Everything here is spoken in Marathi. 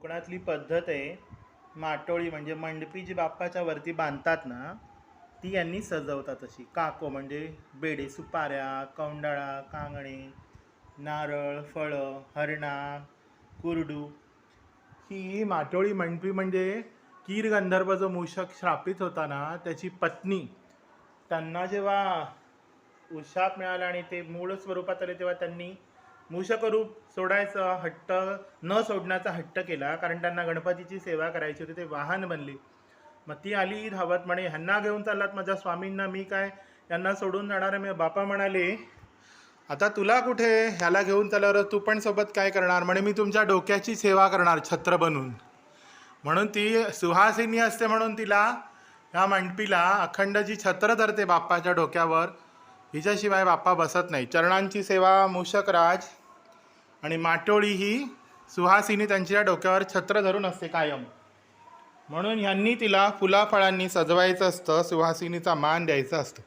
कोकणातली पद्धत आहे माटोळी म्हणजे मंडपी जी बाप्पाच्या वरती बांधतात ना ती यांनी सजवतात अशी काको म्हणजे बेडे सुपाऱ्या कौंडाळा कांगणे नारळ फळं हरणा कुरडू ही माटोळी मंडपी म्हणजे कीर गंधर्व जो मूषक श्रापित होता ना त्याची पत्नी त्यांना जेव्हा उशाप मिळाला आणि ते मूळ स्वरूपात आले तेव्हा त्यांनी मूषक रूप सोडायचा हट्ट न सोडण्याचा हट्ट केला कारण त्यांना गणपतीची सेवा करायची होती ते वाहन बनले मग ती आली धावत म्हणे ह्यांना घेऊन चाललात माझ्या स्वामींना मी काय यांना सोडून जाणार आहे मी बापा म्हणाले आता तुला कुठे ह्याला घेऊन चालल्यावर तू पण सोबत काय करणार म्हणे मी तुमच्या डोक्याची सेवा करणार छत्र बनून म्हणून ती सुहासिनी असते म्हणून तिला ह्या मंडपीला अखंड जी छत्र धरते बाप्पाच्या डोक्यावर हिच्याशिवाय बाप्पा बसत नाही चरणांची सेवा मूषकराज आणि माटोळी ही सुहासिनी त्यांच्या डोक्यावर छत्र धरून असते कायम म्हणून ह्यांनी तिला फुलाफळांनी सजवायचं असतं सुहासिनीचा मान द्यायचा असतो